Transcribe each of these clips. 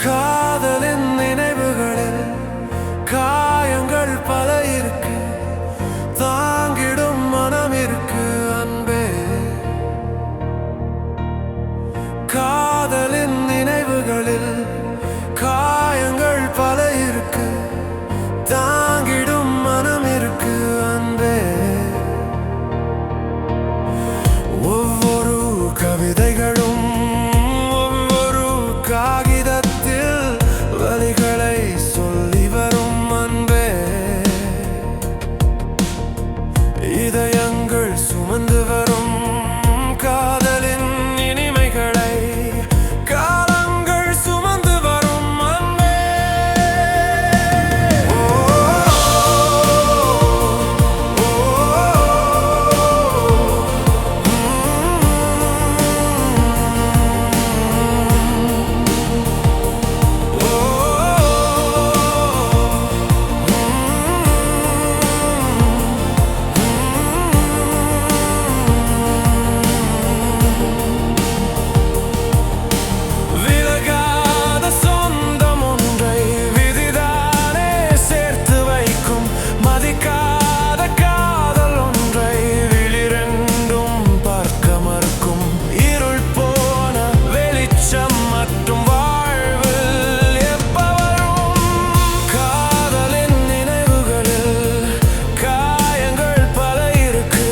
காதலின் நினைவுகளில் காயங்கள் பல இருக்கு, தாங்கிடும் மனம் இருக்கு அன்பே. காதலின் நினைவுகளில் காயங்கள் பல இருக்கு, தாங்கிடும் மனம் இருக்கு அன்பே. ஒவ்வொரு கவிதைகளும் ஒவ்வொரு காகிதத்தில் வலிகளை சொல்லி வரும் அன்பே. இதயங்கள் சுமந்து வரும் காதலின் இனிமைகளை காலங்கள் சுமந்து வரும் அன்பே. விலகாத சொந்தம் ஒன்றை விதிதானே சேர்த்து வைக்கும், மதிக்காத காதல் ஒன்றை விழிரெண்டும் பார்க்க மறுக்கும். இருள் போன வெளிச்சம் மற்றும் வாழ்வில் எப்பவரும் காதலின் நினைவுகளில் காயங்கள் பல இருக்கு,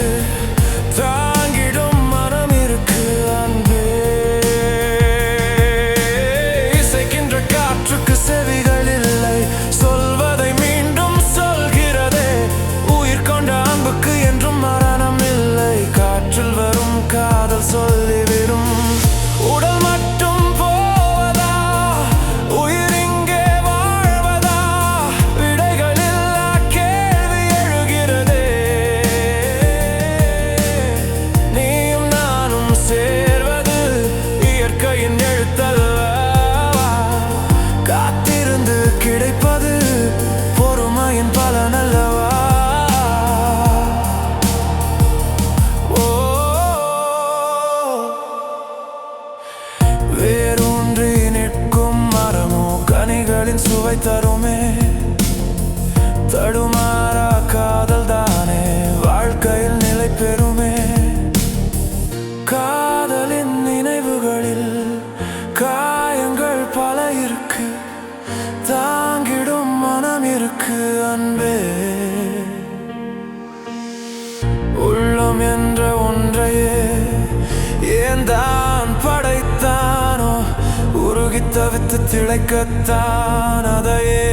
தாங்கிடும் மனம் இருக்கு அன்பே. இசைக்கின்ற காற்றுக்கு செவிகள் இல்லை, சொல்வதை மீண்டும் சொல்கிறதே. உயிர் கொண்ட அன்புக்கு என்றும் மரணம் இல்லை, காற்றில் வரும் காதல் சொல்லிவிடும். உடல் மட்டும் போவதா, உயிர் இங்கே வாழ்வதா? விடைகளில்லா கேள்வி எழுகிறதே. நீயும் நானும் சேர்வது இயற்கையின் எழுத்தல்லவா? காத்திருந்து கிடைப்பது பொறுமையின் பலனல்லவா? வேரூன்றி நிற்கும் மரமோ கனிகளின் சுவை தருமே. தடுமாறா காதல் தானே வாழ்க்கையில் நிலை பெறுமே. காதலின் நினைவுகளில் காயங்கள் பல இருக்கு, தாங்கிடும் மனம் இருக்கு அன்பே. உள்ளம் என்ற ஒன்றையே ஏன் தான் படைத்தானோ? உருகி தவித்து திளைக்கத்தான் அதையே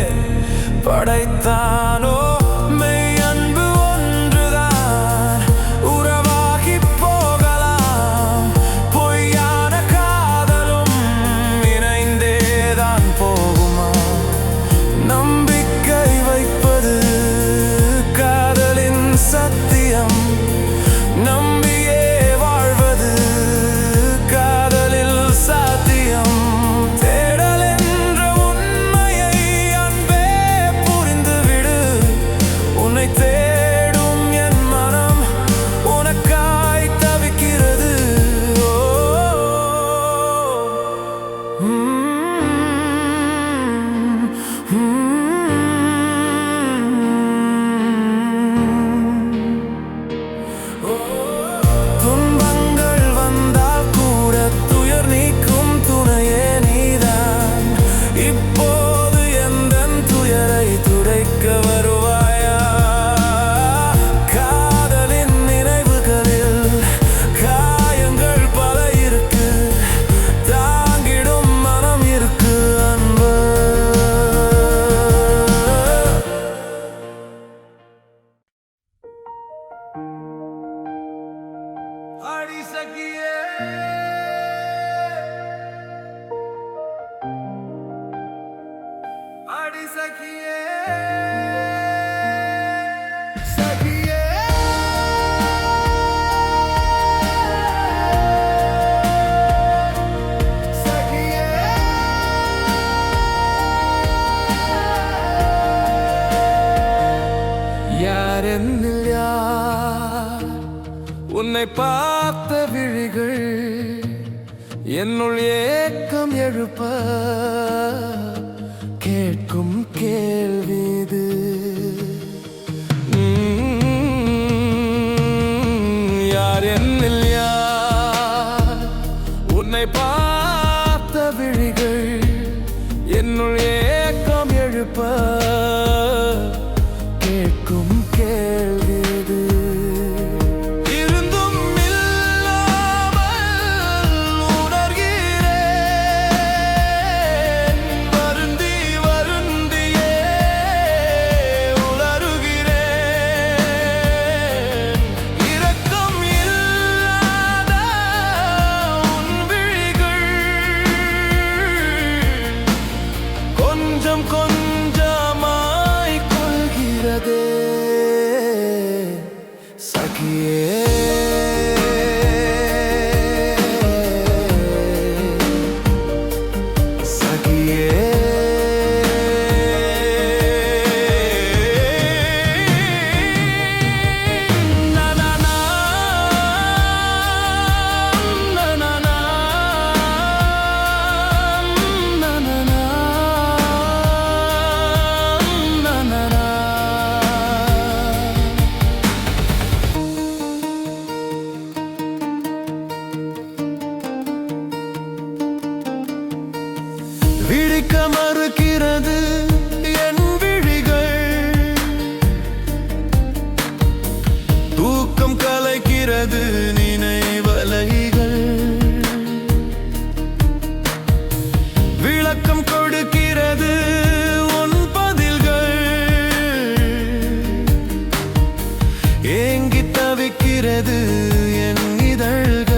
படைத்தானோ? மெய் அன்பு ஒன்றுதான் உறவாகி போகலாம், பொய்யான காதலும் இணைந்தேதான் போகுமா? நம்பிக்கை வைப்பது காதலின் சத்தியம், நம்பியே வாழ்வது காதலில் சாத்தியம். தேடல் என்ற உண்மையை அன்பே புரிந்துவிடு, உன்னை தேடும் என் மனம் உனக்காய் தவிக்கிறது. துன்பங்கள் வந்தால் கூட துயர் நீக்கும் துணையே நீதான். இப்போது எந்தன் துயரை துடைக்க வருவாயா? காதலின் நினைவுகளில் காயங்கள் பல இருக்கு, தாங்கிடும் மனம் இருக்கு அன்பு. அடி சகியே, அடி சகியே, சகியே. சகியே உன்னை பார்த்த விழிகள் என்னுள் ஏக்கம் எழுப்ப கேட்கும் கேள்வி இது. யார் என்னில் யார்? உன்னை பார்த்த விழிகள் என்னுள் ஏக்கம் எழுப்ப கேட்கும் கேள்வி இது. கொஞ்சம் கொஞ்சமாய் கொள்கிறதே சகியே. விழிக்க மறுக்கிறது என் விழிகள், தூக்கம் கலைக்கிறது நினைவலைகள், விளக்கம் கொடுக்கிறது உன் பதில்கள், ஏங்கி தவிக்கிறது என் இதழ்கள்.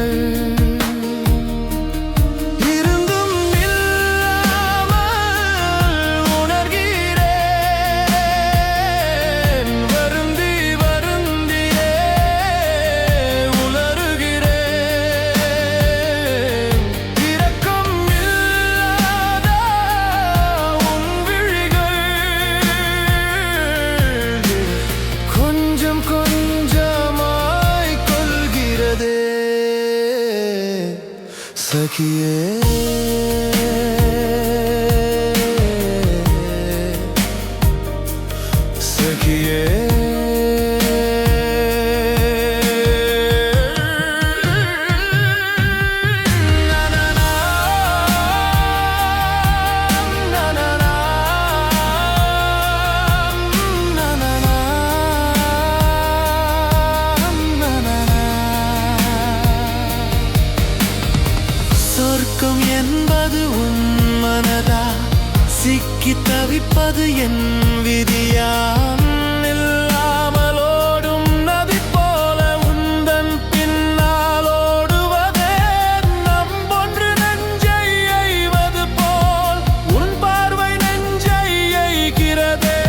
கொஞ்சமாய் கொள்கிறதே சகியே. சகியே சொர்க்கம் என்பது உன் மனதா? சிக்கி தவிப்பது என் விதியா? இல்லாமலோடும் நதி போல உந்தன் பின்னால் ஓடுவதே நம்பொன்று நெஞ்சை எய்வது போல் உன் பார்வை நெஞ்சை எய்கிறதே.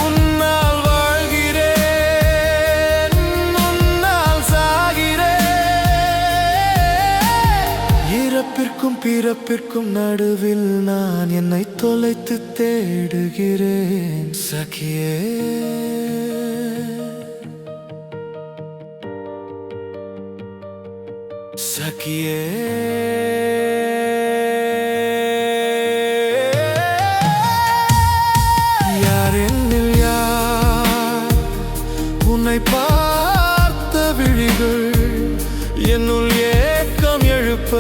உன்னால் வாழ்கிறேன், உன்னால் சாகிறேன். இறப்பிற்கும் பிறப்பிற்கும் நடுவில் நான் என்னை தொலைத்து தேடுகிறேன் சகியே. சகியே யார் என்னில் யார்? உன்னை பார்த்த விழிகள் என்னுள் ஏக்கம் எழுப்ப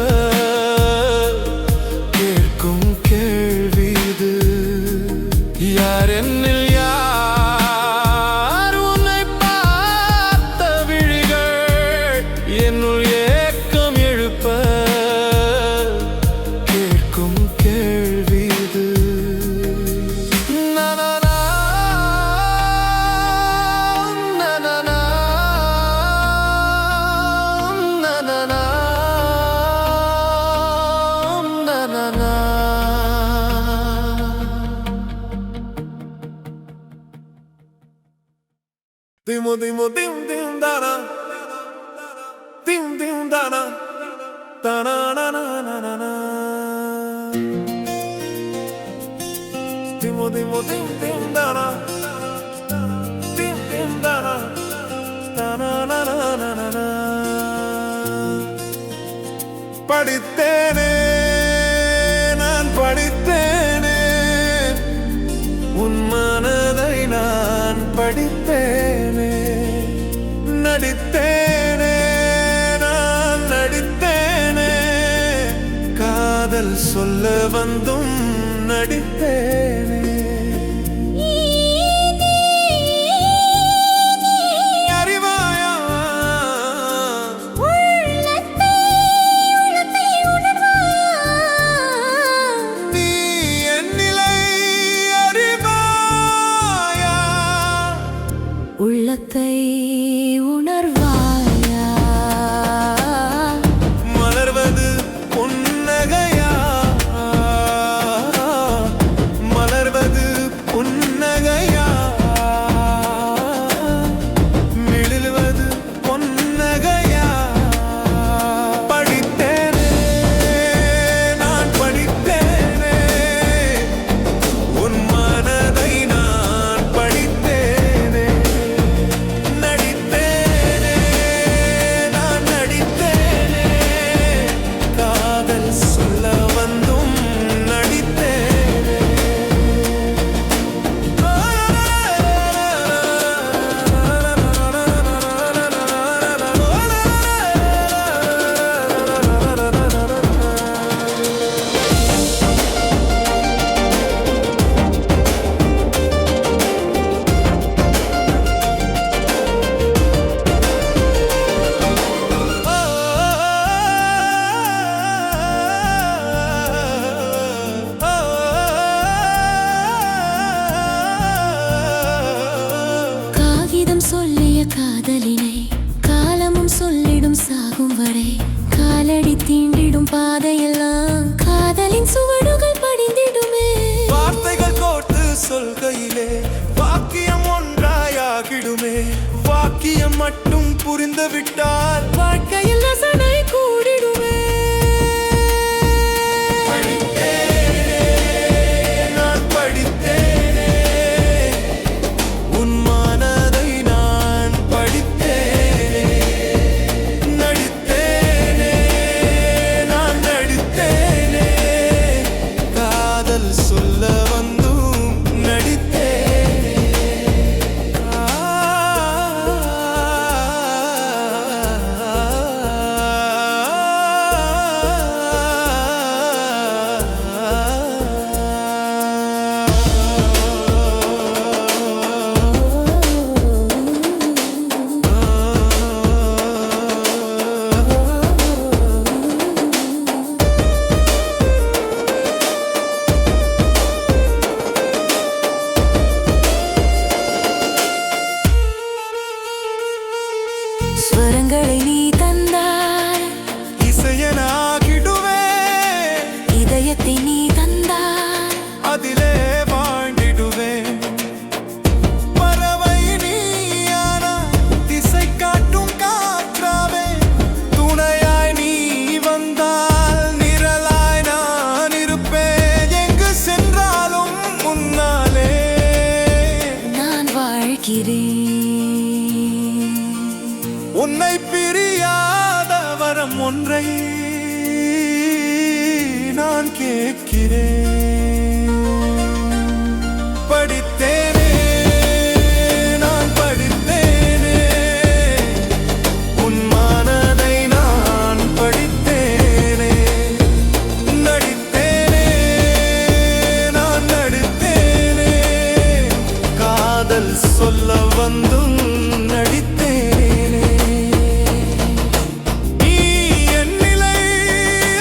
கேட்கும் கேள்வி இது. யார் என்னில் யார்? உன்னை பார்த்த விழிகள் என்னுள் ஏக்கம் எழுப்ப கேட்கும் கேள்வி இது. Dimo dimo dim dim dana, dim dim dana, dana na na na na na. Dimo dimo dim dim dana, dim dim dana. படித்தேனே நான் படித்தேனே உன் மனதை நான் படித்தேனே நடித்தேனே நான் நடித்தேனே காதல் சொல்ல வந்தும் நடித்தேனே உள்ளத்தை உணர்வாயா மலர்வது புன்னகையா மலர்வது புன்னகையா மிளிர்வது பொன்னகையா படித்தேனே நான் படித்தேனே உன் மனதை நான் படித்தேனே நடித்தேனே நான் நடித்தேனே காதல் சொல்ல வந்தும் நடித்தேனே காகிதம் சொல்லிய காதலினை காலமும் சொல்லிடும் சாகும் வரை காலடி தீண்டிடும் பாதையெல்லாம் காதலின் சுவடுகள் படிந்திடுமே வார்த்தைகள் கோர்த்து சொல்கையிலே வாக்கியம் ஒன்றாயாகிடுமே வாக்கியம் மட்டும் புரிந்து விட்டால் வாழ்க்கையில் ரசனை கூடிடுமே நான் படித்தேனே உன் மனதை நான் படித்தேனே நடித்தேனே நான் நடித்தேனே காதல் சொல்ல வந்தும் நடித்தேனே ஸ்வரங்களை நீ தந்தாய் இசையனாகிடுவே இதயத்தை நீ தந்தாய் அதிலே வாழ்ந்திடுவேன் பறவை நீயானா திசை காட்டும் காற்றாவே துணையாய் நீ வந்தால் நிழலாய் நான் இருப்பேன் எங்கு சென்றாலும் முன்னாலே நான் வாழ்கிறேன் உன்னை பிரியாத வரம் ஒன்றை நான் கேட்கிறேன் படித்தேனே நான் படித்தேனே உன் மனதை நான் படித்தேனே நடித்தேனே நான் நடித்தேனே காதல் சொல்ல வந்தும் நடித்தேனே நீ என் நிலை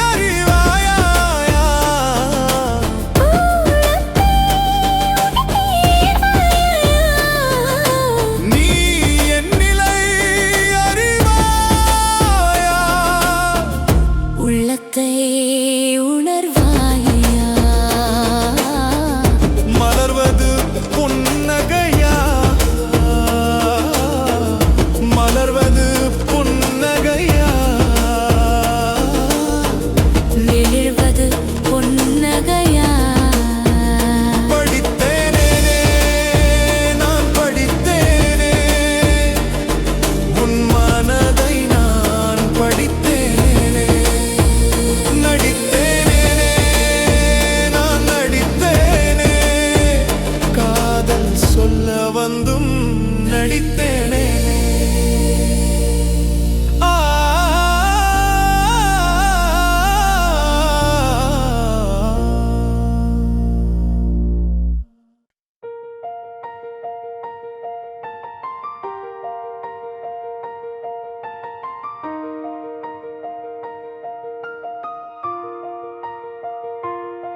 அறிவாயா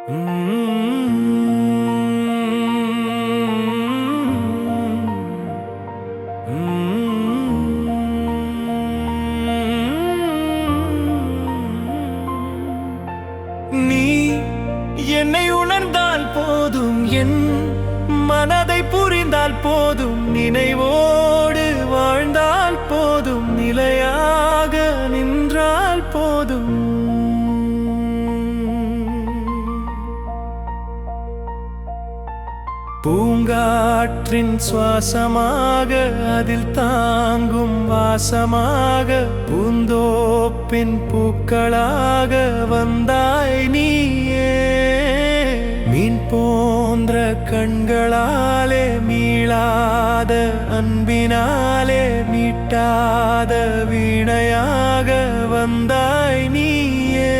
நீ என்னை உணர்ந்தால் போதும், என் மனதை புரிந்தால் போதும், நினைவோடு வாழ்ந்தால் போதும், நிலையாக நின்றால் போதும். பூங்காற்றின் சுவாசமாக, அதில் தாங்கும் வாசமாக, பூந்தோப்பின் பூக்களாக வந்தாய் நீயே. மீன் போன்ற கண்களாலே, மீளாத அன்பினாலே, மீட்டாத வீணையாக வந்தாய் நீயே.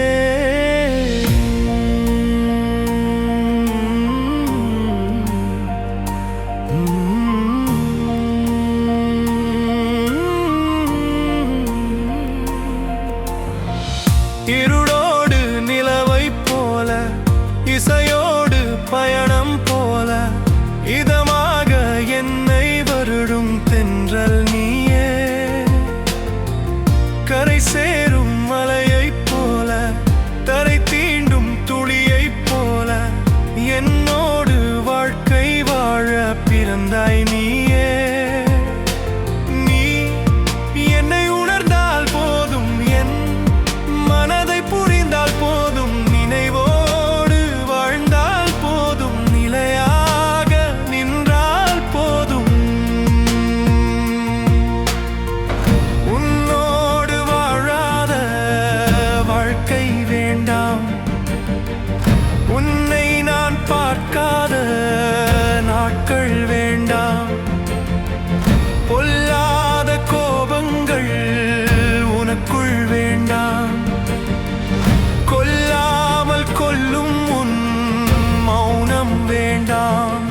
இருளோடு நிலவை போல, இசையோடு பயணம் போல, இதமாக என்னை வருடும் தென்றல் நீயே. கரை சேரும் மலையைப் போல, தரை தீண்டும் துளியைப் போல, என்னோடு வாழ்க்கை வாழ பிறந்தாய் நீயே. நீ என்னை உணர்ந்தால் போதும், என் மனதை புரிந்தால் போதும், நினைவோடு வாழ்ந்தால் போதும், நிலையாக நின்றால் போதும். உன்னோடு வாழாத வாழ்க்கை வேண்டாம், உன்னை நான் பார்க்காத நாட்கள் வேண்டாம். பொல்லாத கோபங்கள் உனக்குள் வேண்டாம், கொல்லாமல் கொல்லும் உன் மௌனம் வேண்டாம்.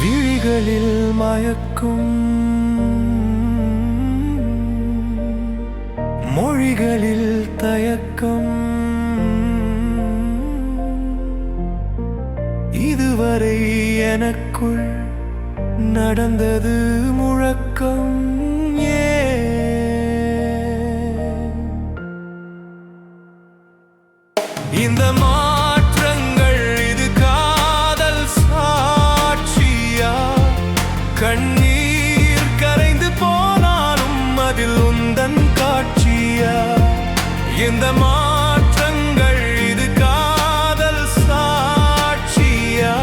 விழிகளில் மயக்கும், மொழிகளில் தயக்கம், இதுவரை எனக்குள் நடந்தது முழக்கம். இந்த மாற்றங்கள் இது காதல் சாட்சியா? கண்ணீர் கரைந்து போனாலும் அதில் உந்தன் காட்சியா? இந்த மாற்றங்கள் இது காதல் சாட்சியா?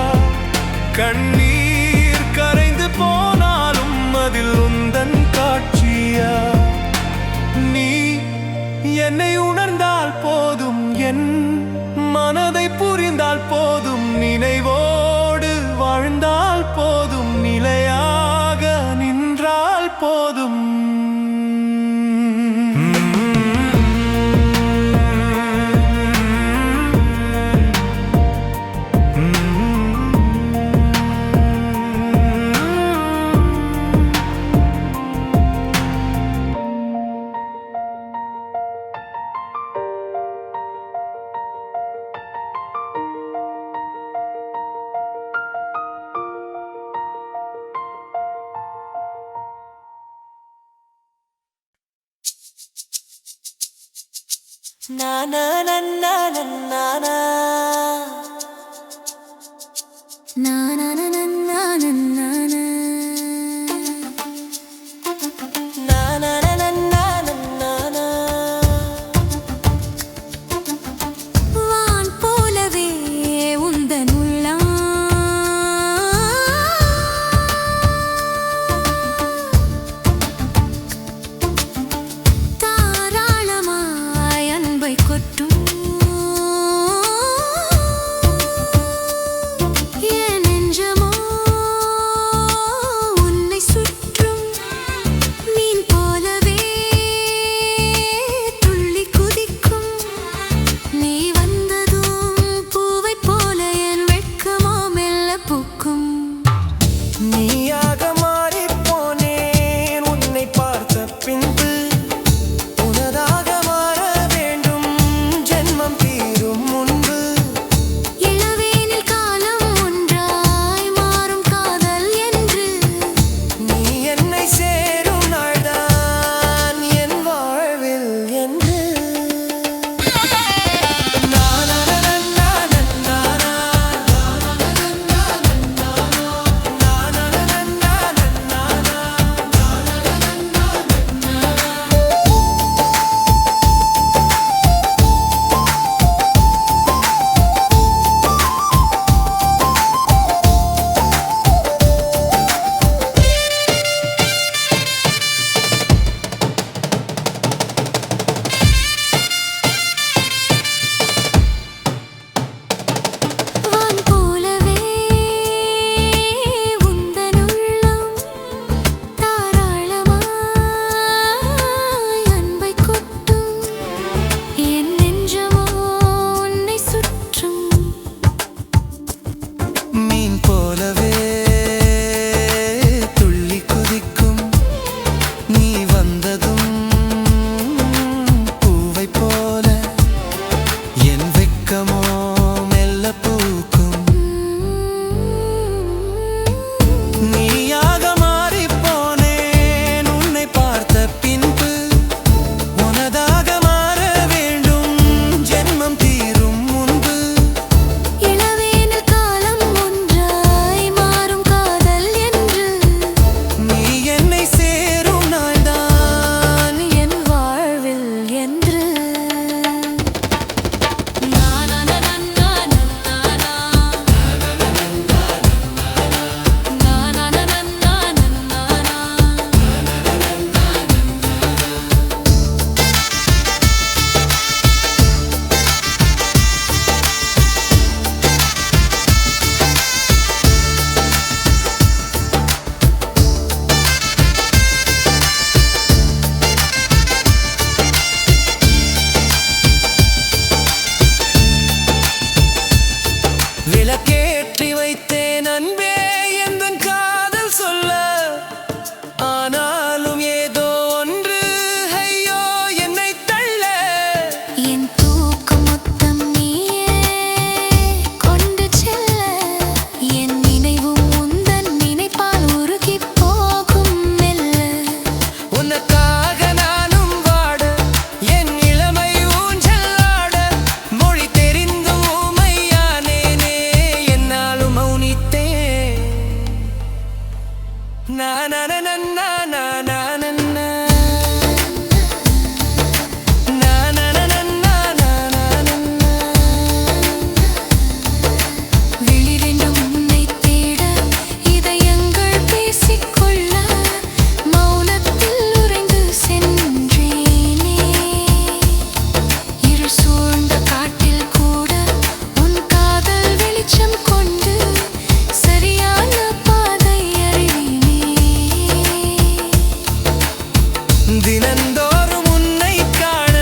கண்ணீர் கரைந்து போனாலும் அதில் உந்தன் காட்சியா? நீ என்னை உணர்ந்தால் போதும், என் மனதை புரிந்தால் போதும், நினைவோடு வாழ்ந்தால் போதும், நிலையாக நின்றால் போதும். Na na na na na na na na na na na na na na na வான் போலவே உந்தன் உள்ளம் தாராளமாய் அன்பை கொட்டும். na na na na na na na na na. தினந்தோறும் உன்னை காண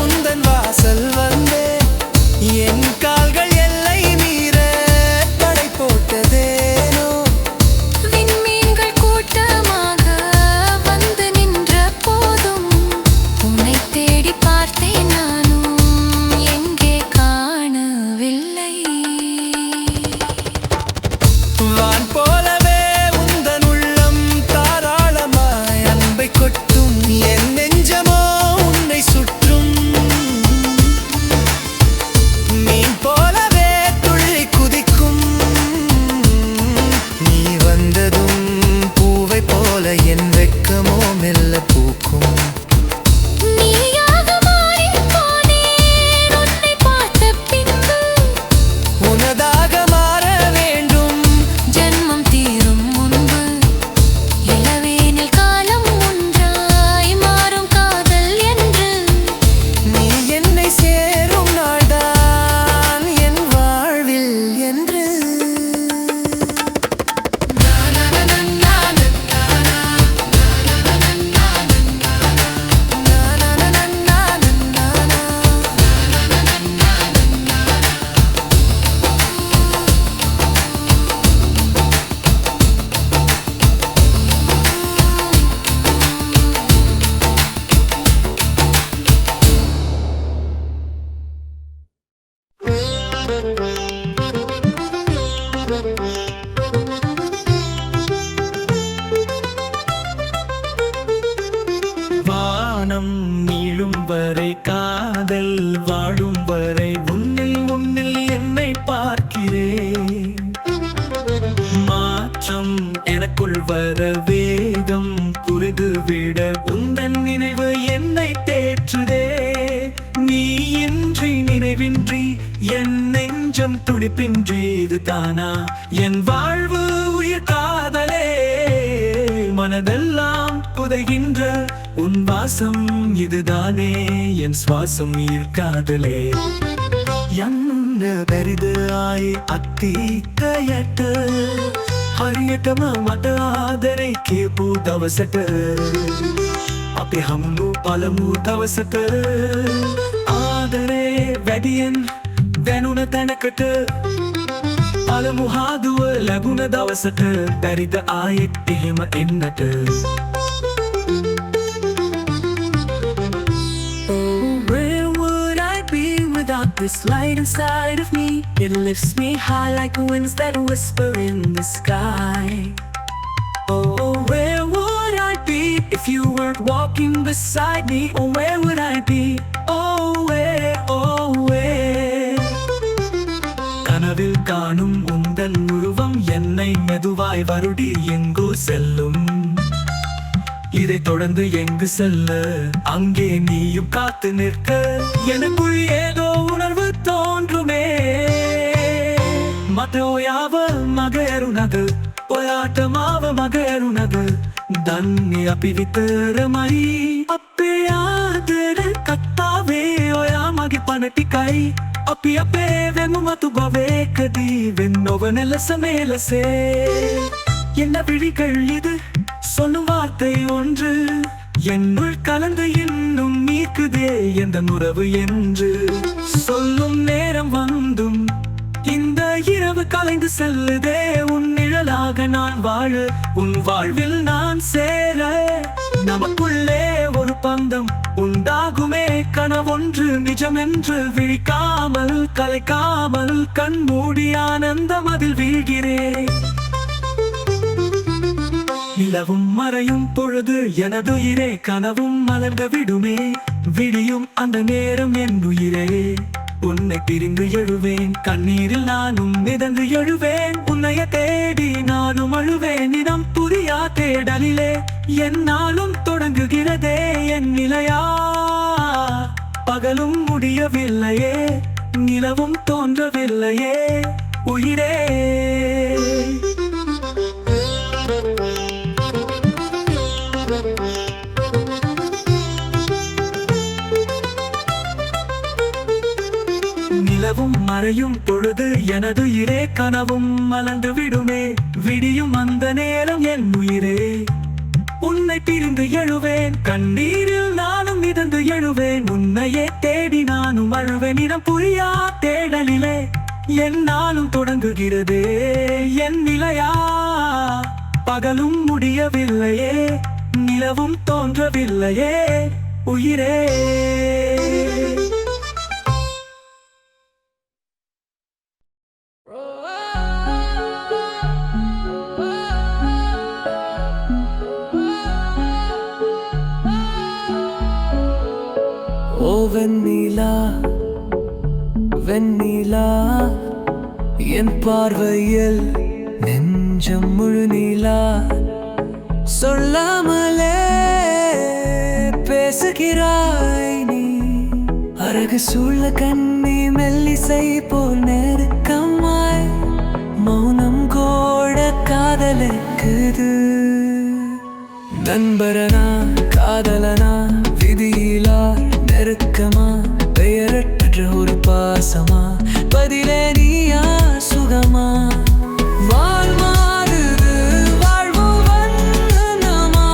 உந்தன் வாசல் வந்தே என் கால்கள் எல்லை மீற தடை போட்டதேனோ விண்மீன்கள் கூட்டமாக வந்து நின்ற போதும் உன்னை தேடி பார்த்தேன் நானும் எங்கே காணவில்லை வான் போலவே உந்தன் உள்ளம் தாராளமாய் அன்பை கொட்டும் என் நெஞ்சமோ உன்னை சுற்றும் மீன் போலவே துள்ளி குதிக்கும் நீ வந்ததும் பூவை போல என் வெட்கமோ மெல்ல பூக்கும் நீயாக மாறிப் போனேன் உன்னை பார்த்த பின்பு உனதாக மாற வேண்டும் ஜென்மம் தீரும் முன்பு இளவேனில் காலம் ஒன்றாய் மாறும் காதல் என்று நீ என்னை சேரும் நாள்தான் என் வாழ்வில் என்று வானம் நீளும் வரை காதல் வாழும் வரை உன்னில் என்னை பார்க்கிறேன் மாற்றம் எனக்குள் வர வேகம் புரிதுவிட உந்தன் நினைவு என்னை தேற்றுதே நீ இன்றி நினைவின்றி என் நெஞ்சம் துடிப்பின்றி இது தானா என் வாழ்வு உயிர் காதலே மனதெல்லாம் புதைகின்ற உன் வாசம் இதுதானே என் சுவாசம் ஈர்க்காதலே යන්න බැරිද ආයේ අතීතයට හරියටම මට ආදරේ කියපු දවසට අපි හමුණු පළමු දවසට ආදරේ වැඩියෙන් දැනුණ තැනකට පළමු හාදුව ලැබුණ දවසට බැරිද ආයෙත් එහෙම එන්නට Without this light inside of me, it lifts me high like winds that whisper in the sky. Oh, where would I be if you weren't walking beside me? Oh, where would I be? Oh, where, oh, where? கனவில் காணும் உந்தன் உருவம் என்னை மெதுவாய் வருடி எங்கோ செல்லும் இதை தொடர்ந்து எங்கு செல்ல அங்கே நீயும் காத்து நிற்க எனக்குள் ஏதோ உணர்வு தோன்றுமே මතෝයාව මගේරුණද ඔයාට මාව මගේරුණද දන්නේ අපි විතරමයි අපේ ආදර කතාවේ ඔයා මගේ පණ ටිකයි අපි අපේ වෙනුමතු ගොවේකදී වෙන්නොවන ලෙස මේලසේ என்ன விழிகள் இது சொல்லும் வார்த்தை ஒன்று என்னுள் கலந்து இன்னும் நீக்குதே எந்த உறவு என்று சொல்லும் நேரம் வந்தும் இந்த இரவு கலைந்து செல்லுதே உன் நிழலாக நான் வாழ உன் வாழ்வில் நான் சேர நமக்குள்ளே ஒரு பந்தம் உண்டாகுமே கனவொன்று நிஜமென்று விழிக்காமல் கலைக்காமல் கண் மூடி ஆனந்தம் அதில் வீழ்கிறேன் நிலவும் மறையும் பொழுது எனதுயிரே கனவும் மலர்ந்து விடுமே விடியும் அந்த நேரம் என் உயிரே உன்னை பிரிந்து எழுவேன் கண்ணீரில் நானும் மிதந்து எழுவேன் உன்னைய தேடி நானும் அழுவேன் இனம் புரியாத தேடலிலே என்னாலும் தொடங்குகிறதே என் நிலையா. பகலும் முடியவில்லையே, நிலவும் தோன்றவில்லையே உயிரே. நிலவும் மறையும் பொழுது எனது உயிரே, கனவும் மலர்ந்து விடுமே, விடியும் அந்த நேரம் என் உயிரே. உன்னை பிரிந்து எழுவேன், கண்ணீரில் நானும் மிதந்து எழுவேன், உன்னையே தேடி நானும் அழுவேன். இடம் புரியா தேடலிலே என்னாலும் தொடங்குகிறதே என் நிலையா. பகலும் முடியவில்லையே, நிலவும் தோன்றவில்லையே உயிரே. ஓ வெண்ணிலா வெண்ணிலா, என் பார்வையில் நெஞ்சம் முழு நீலா. சொல்லாமலே பேசுகிறாய் நீ, அழகு சூழ கண்ணி மெல்லிசை போல் நெருக்கமாய். மௌனம் கூட காதலிக்குது. நண்பரனா காதலனா, விதியிலா நெருக்கமா, பெயரற்ற ஒரு பாசமா, பதிலே நீயா சுகமா. வாழ் மாறுது வாழ்வு வண்ணமா,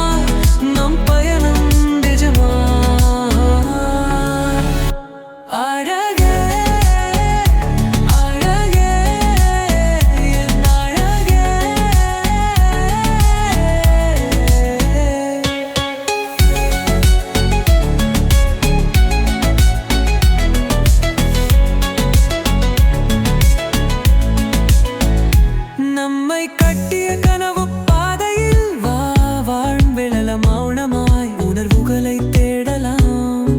நம் பயணம் நிஜமா. அழகே அழகே என் அழகே. நம்மை கட்டிய கனவு பாதையில் வா, வாழ்விழல மௌனமாய் உணர்வுகளை தேடலாம்.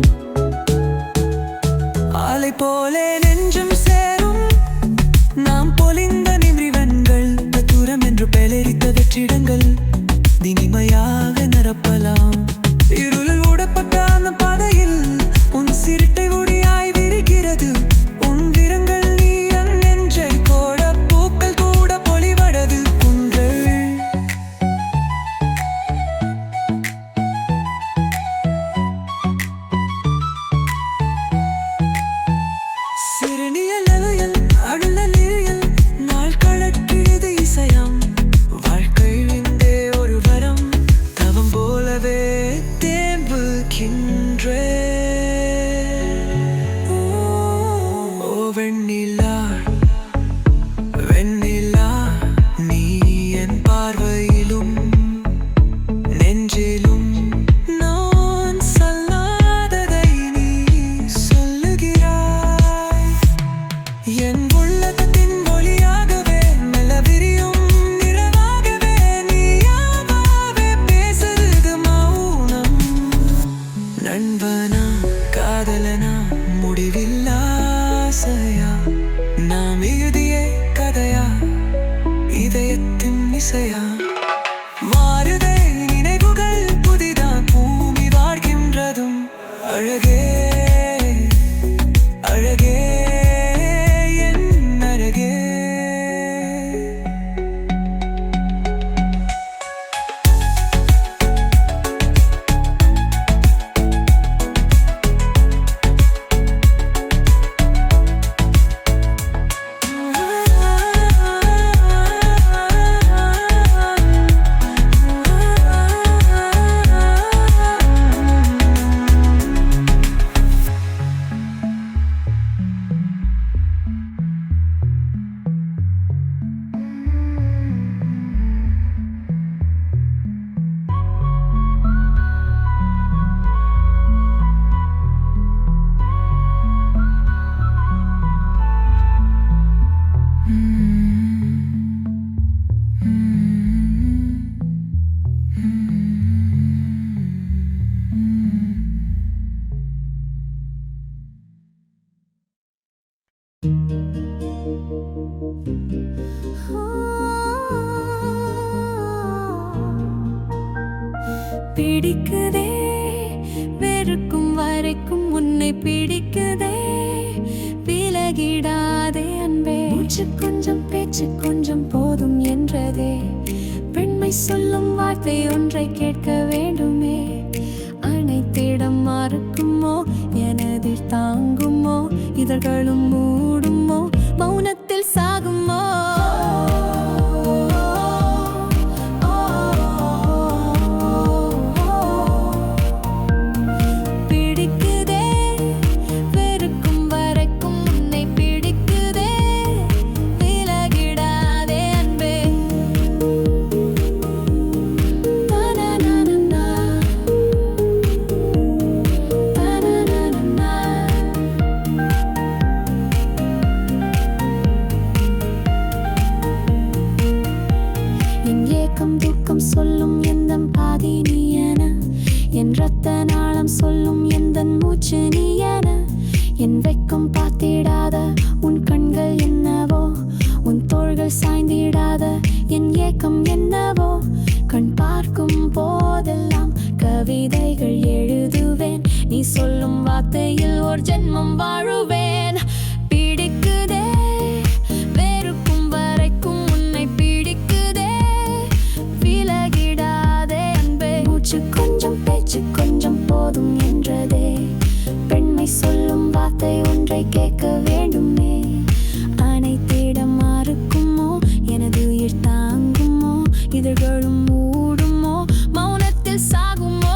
ஆலை போலே நெஞ்சம் சேரும் நாம் பொலிந்த நிமிவன்கள், தூரம் என்று பெயரித்த வெற்றிடங்கள் தினிமையாக நிரப்பலாம். இருளில் ஊடப்பட்ட அந்த பாதையில் உன் சிறுட்டை ஒடியாய் விரிகிறது. உன் விரங்கள் நீ என் நெஞ்சை கோட, பூக்கள் கூட பொலிவடது குன்கள். சிறுநியல் அலையல் அழலியல் நாள் கழற்றியது இசையாம். வாழ்க்கை விந்தே ஒரு வரம், தவம் போலவே தேம்புகின்றே. ஓ வெண்ணிலா வெண்ணிலா, நீ என் பார்வையிலும் நெஞ்சிலும் நான் சொல்லாததை நீ சொல்லுகிறாய். என் உள்ளத்தின் ஒளியாகவே மெல்ல விரியும் நிறமாகவே, நீயாகவே பேசுறது மௌனம். நண்பனா காதலனா, முடிவில்லா ஆசையா, நாம் எழுதிய கதையா, இதயத்தின் இசையா. மாறுதே நினைவுகள் புதிதா, பூமி வாழ்கின்றதும் அழகே அழகே என் அழகே. பிடிக்குதே வெறுக்கும் வரைக்கும் உன்னை பிடிக்குதே விலகிடாதே அன்பே மூச்சு கொஞ்சம் பேச்சு கொஞ்சம் போதும் என்றதே பெண்மை சொல்லும் வார்த்தை ஒன்றை கேட்க வேண்டுமே அனைத்திடம் மறுக்குமோ எனதில் தாங்குமோ இதழ்களும் மூடுமோ மௌனத்தில் சாகுமோ பிடிக்குதே வெறுக்கும் வரைக்கும் உன்னை பிடிக்குதே விலகிடாதே அன்பே தனனனனா தனனனனா என் ஏக்கம் துக்கம் சொல்லும் எந்தன் பாதி நீ என என் ரத்த நாளம் சொல்லும் எந்தன் மூச்சு நீ என என் வெக்கம் பார்த்திடாத உன் கண்கள் என்னவோ உன் தோள்கள் சாய்ந்திடாத என் ஏக்கம் என்னவோ கண் பார்க்கும் போதெல்லாம் கவிதைகள் எழுதுவேன் நீ சொல்லும் வார்த்தையில் ஒரு ஜென்மம் வாழுவேன் பிடிக்குதே வெறுக்கும் வரைக்கும் உன்னை பிடிக்குதே விலகிடாதே அன்பே மூச்சு கொஞ்சம் பேச்சு கொஞ்சம் போதும் என்றதே பெண்மை சொல்லும் வார்த்தை ஒன்றை கேட்க வேண்டுமே அனைத்திடம் மறுக்குமோ எனது உயிர் தாங்குமோ இதழ்களும் மூடுமோ மௌனத்தில் சாகுமோ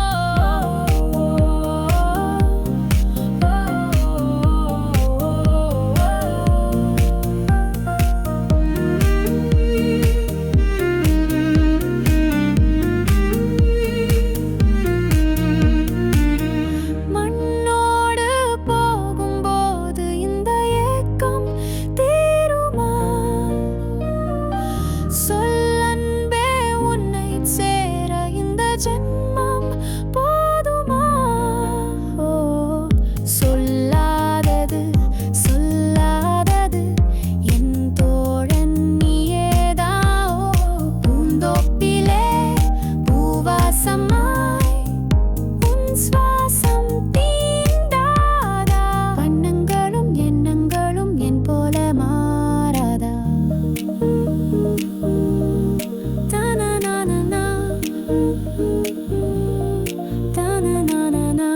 மண்ணோடு போகும்போது இந்த ஏக்கம் தீருமா சொல்லன்பே உன்னை சேர இந்த ஜென்மம் போதுமா ஓ சொல்லாதது சொல்லாதது என் தோழன் நீயேதா பூந்தோப்பிலே பூவாசமாய் உன் சுவாசம் தீண்டாதா வண்ணங்களும் எண்ணங்களும் என் போல மாறாதா தனனனனா தனனனனா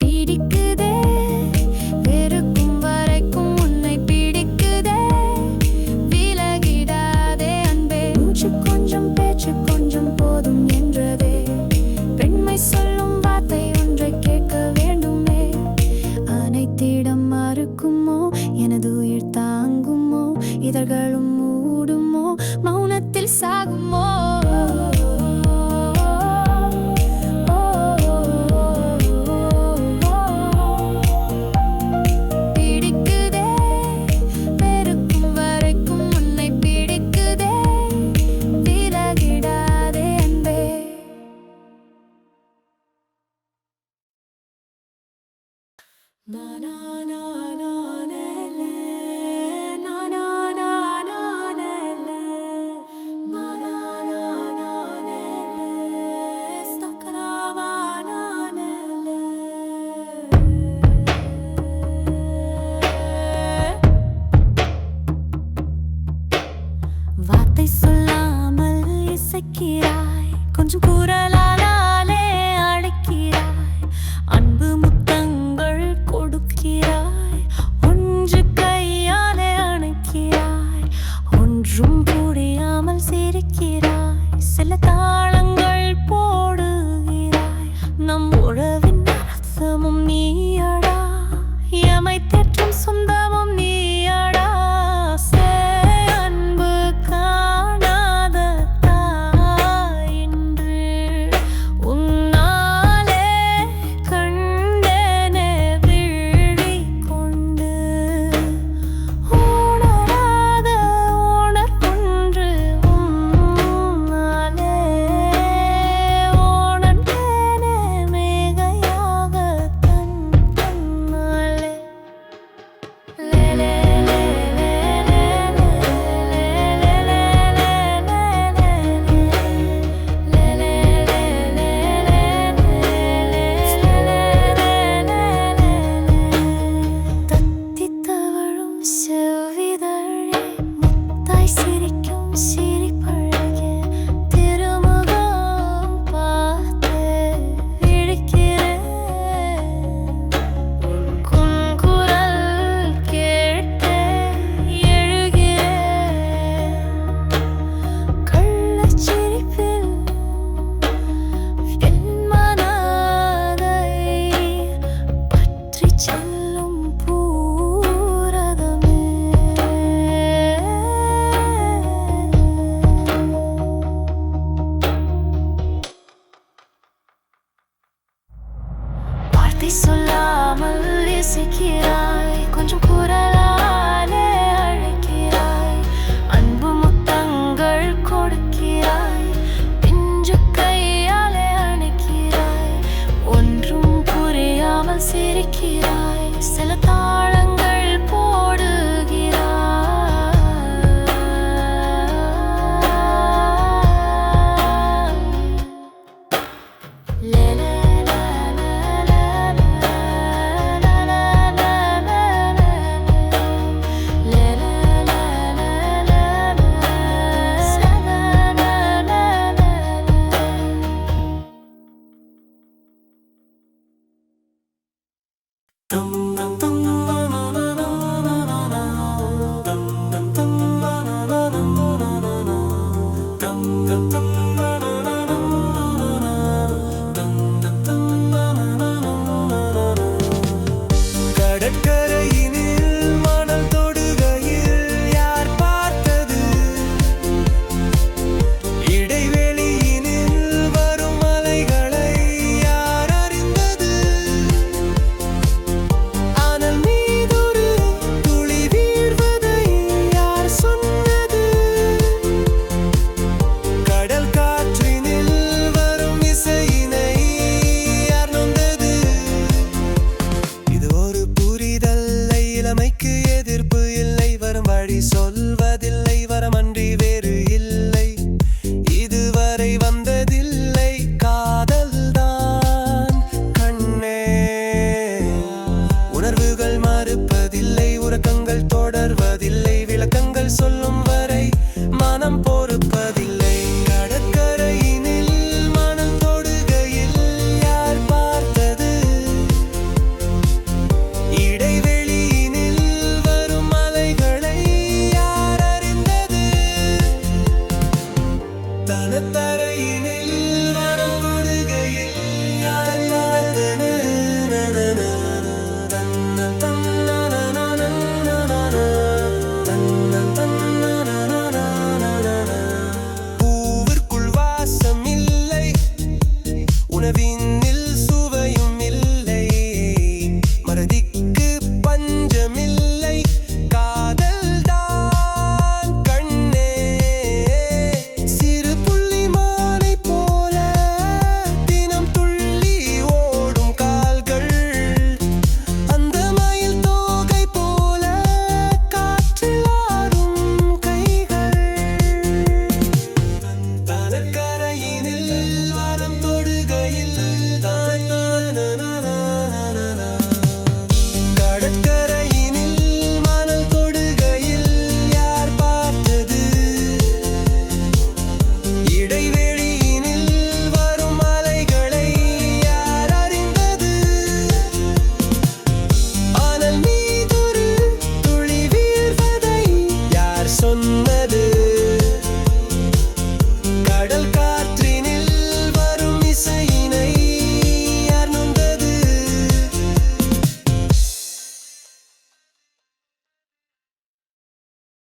பிடிக்குதே வெறுக்கும் வரைக்கும் உன்னை பிடிக்குதே விலகிடாதே அன்பே மூச்சு கொஞ்சம் பேச்சு கொஞ்சம் போதும் என்றதே பெண்மை சொல்லும் வார்த்தை ஒன்றை கேட்க வேண்டுமே அனைத்திடம் மறுக்குமோ எனது உயிர் தாங்குமோ இதழ்களும் மூடுமோ மௌனத்தில் சாகுமோ பிடிக்குதே வெறுக்கும் வரைக்கும் உன்னை பிடிக்குதே விலகிடாதே அன்பே na na na na na na na na na na na na na stakarava na வார்த்தை சொல்லாமல் இசைக்கிறாய் கொஞ்சம் குரலாலே அழைக்கிறாய் அன்பு முத்தங்கள் கொடுக்கிறாய் ஒன்று கையாலே அணைக்கிறாய் ஒன்றும் புரியாமல் சிரிக்கிறாய் சில தாளங்கள் போடுகிறாய் நம் உறவின் அர்த்தமும் நீயடா எமை தேற்றும் சொந்தமும் நீயடா அன்பு காணாத தாய் என்று கடற்கரையினில் மணல் தொடுகையில் யார் பார்த்தது? இடைவெளியினில் வரும் அலைகளை யார் அறிந்தது? அனல் மீதொரு துளி வீழ்வதை யார் சொன்னது? கடல் காற்றினில் வரும் இசையினை யார் நொந்தது? இது ஒரு புரிதல்லை, இளமைக்கு எதிர்ப்பு இல்லை, வரும் வழி சொல்வதில்லை, வரமன்றி வேறு இல்லை, இதுவரை வந்ததில்லை, காதல்தான் கண்ணே. உணர்வுகள் மறுப்பதில்லை, உறக்கங்கள் தொடர்வதில்லை, விளக்கங்கள் சொல்லும் வரை மனம் பொறுப்பதில்லை. கடற்கரையினில் மணல் தொடுகையில் யார் பார்த்தது? இடைவெளியினில் வரும் அலைகளை யார் அறிந்தது? தனத்தரையினில் மனம் தொடுகையில் யார் பார்த்தது?